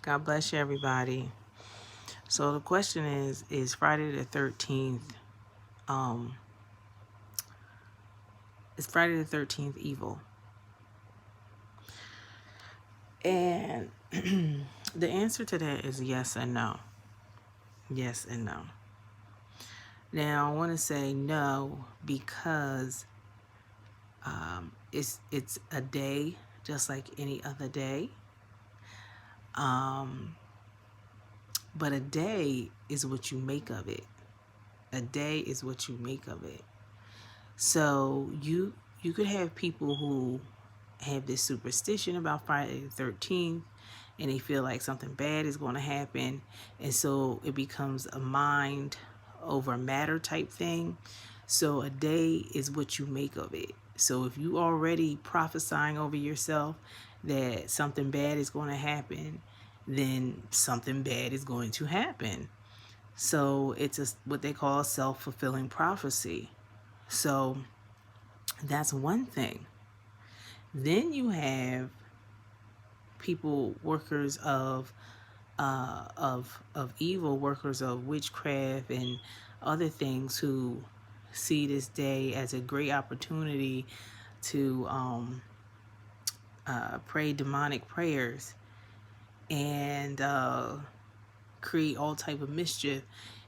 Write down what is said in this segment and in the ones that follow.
God bless you, everybody. So the question is Friday the 13th, um, is Friday the 13th evil? And the answer to that is yes and no. Yes and no. Now, I want to say no because it's a day just like any other day. But a day is what you make of it. A day is what you make of it. So you could have people who have this superstition about Friday the 13th and they feel like something bad is going to happen, and so it becomes a mind over matter type thing. So a day is what you make of it. So if you already prophesying over yourself that something bad is going to happen, then something bad is going to happen. So it's what they call a self-fulfilling prophecy. So that's one thing. Then you have people, workers of evil, workers of witchcraft and other things, who see this day as a great opportunity to pray demonic prayers and create all type of mischief.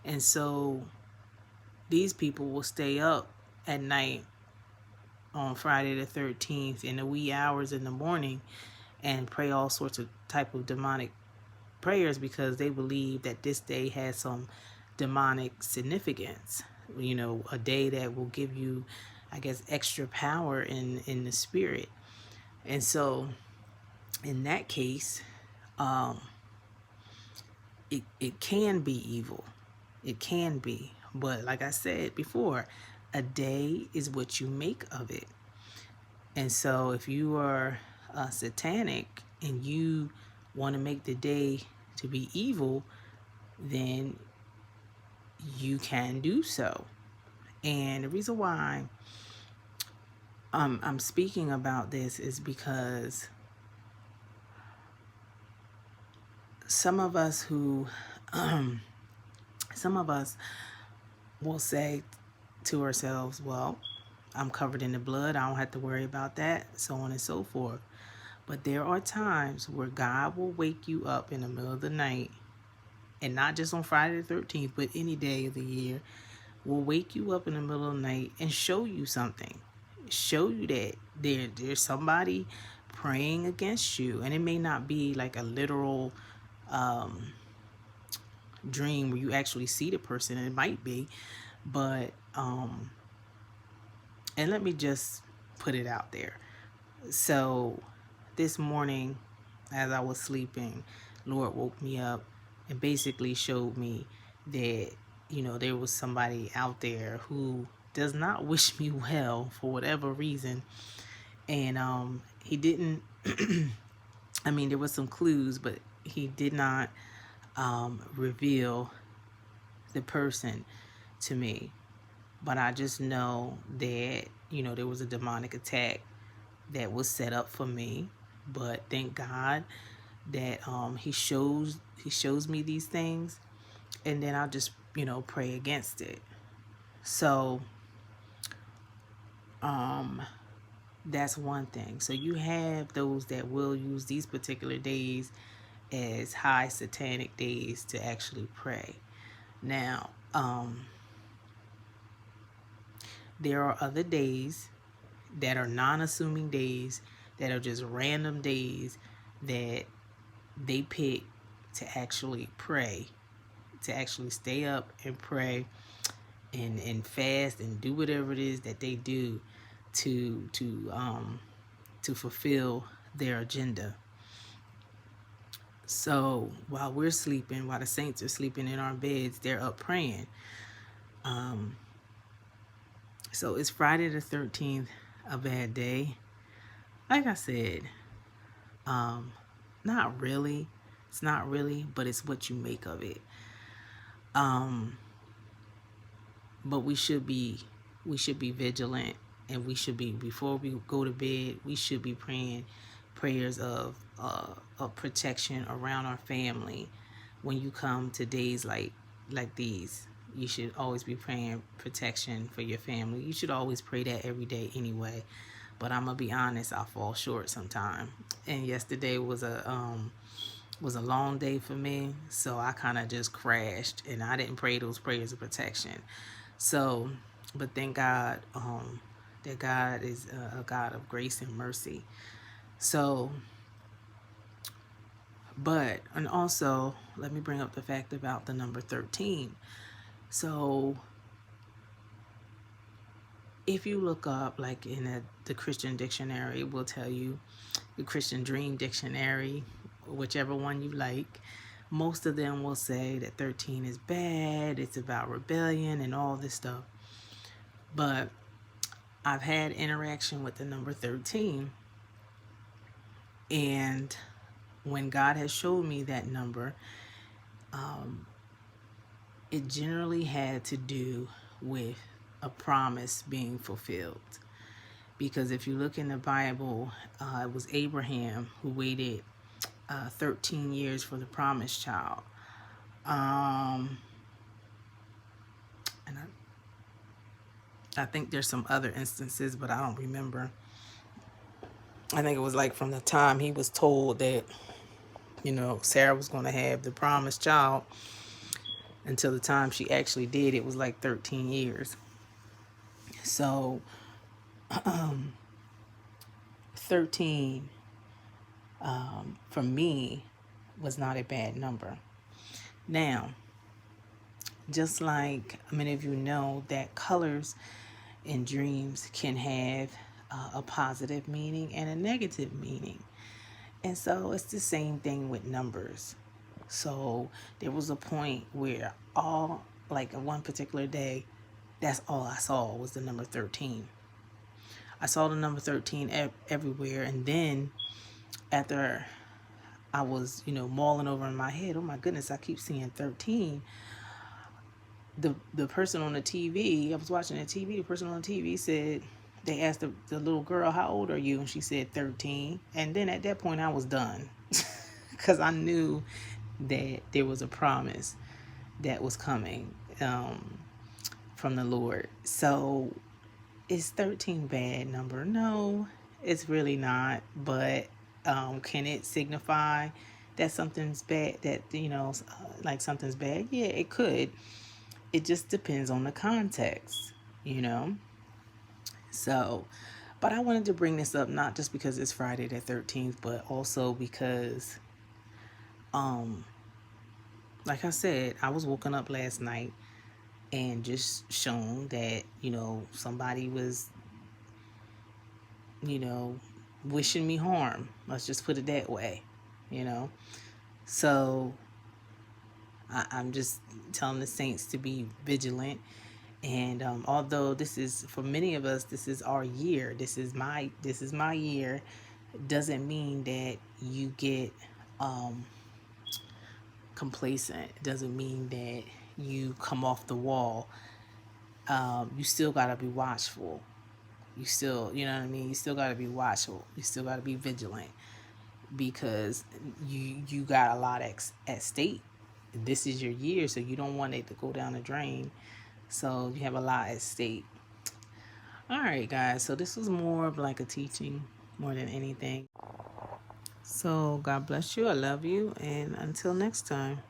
And so these people will stay up at night on Friday the 13th in the wee hours in the morning and pray all sorts of type of demonic prayers because they believe that this day has some demonic significance. You know, a day that will give you, I guess, extra power in the spirit. And so in that case, it can be evil. It can be. But like I said before, a day is what you make of it. And so if you are satanic and you want to make the day to be evil, then you can do so. And the reason why I'm speaking about this is because some of us will say to ourselves, well, I'm covered in the blood, I don't have to worry about that, so on and so forth. But there are times where God will wake you up in the middle of the night, and not just on Friday the 13th, but any day of the year, will wake you up in the middle of the night and show you something. Show you that there's somebody praying against you. And it may not be like a literal dream where you actually see the person. It might be. But, and let me just put it out there. So this morning, as I was sleeping, Lord woke me up and basically showed me that, you know, there was somebody out there who does not wish me well for whatever reason. And he didn't, I mean, there was some clues, but he did not reveal the person to me. But I just know that, you know, there was a demonic attack that was set up for me. But thank God that he shows me these things, and then I'll just, you know, pray against it. So that's one thing. So you have those that will use these particular days as high satanic days to actually pray. Now, there are other days that are non-assuming days, that are just random days that they pick to actually pray, to actually stay up and pray and fast and do whatever it is that they do to fulfill their agenda. So while we're sleeping, while the saints are sleeping in our beds, they're up praying. So is Friday the 13th a bad day? Like I said, not really. It's not really, but it's what you make of it. But we should be vigilant, and we should be, before we go to bed, we should be praying prayers of protection around our family. When you come to days like these, you should always be praying protection for your family. You should always pray that every day anyway. But I'm gonna be honest, I fall short sometime. And yesterday was a long day for me, so I kind of just crashed and I didn't pray those prayers of protection. So, but thank God that God is a God of grace and mercy. So, and also, let me bring up the fact about the number 13. So, if you look up, like in the Christian dictionary, it will tell you, the Christian Dream Dictionary, whichever one you like, most of them will say that 13 is bad, it's about rebellion and all this stuff. But I've had interaction with the number 13, and when God has showed me that number, it generally had to do with a promise being fulfilled. Because if you look in the Bible, it was Abraham who waited 13 years for the promised child. And I think there's some other instances, but I don't remember. I think it was like from the time he was told that, Sarah was going to have the promised child until the time she actually did, it was like 13 years. So, 13 for me was not a bad number. Now, just like many of you know that colors in dreams can have a positive meaning and a negative meaning. And so it's the same thing with numbers. So there was a point where one particular day, that's all I saw was the number 13. I saw the number 13 everywhere. And then after I was, mulling over in my head, oh my goodness, I keep seeing 13. The person on the TV, I was watching the TV, the person on the TV said, they asked the little girl, how old are you? And she said 13. And then at that point I was done because I knew that there was a promise that was coming from the Lord. So is 13 bad number? No, it's really not. But can it signify that something's bad, that, like something's bad? Yeah, it could. It just depends on the context, So, but I wanted to bring this up not just because it's Friday the 13th, but also because, like I said, I was woken up last night and just shown that, somebody was, wishing me harm. Let's just put it that way, So I'm just telling the saints to be vigilant. And although this is, for many of us, this is our year, this is my year, doesn't mean that you get complacent. It doesn't mean that you come off the wall. You still got to be watchful. You still, you know what I mean? You still got to be watchful. You still got to be vigilant, because you got a lot at stake. This is your year, so you don't want it to go down the drain. So you have a lot at stake. All right, guys. So this was more of like a teaching more than anything. So God bless you. I love you. And until next time.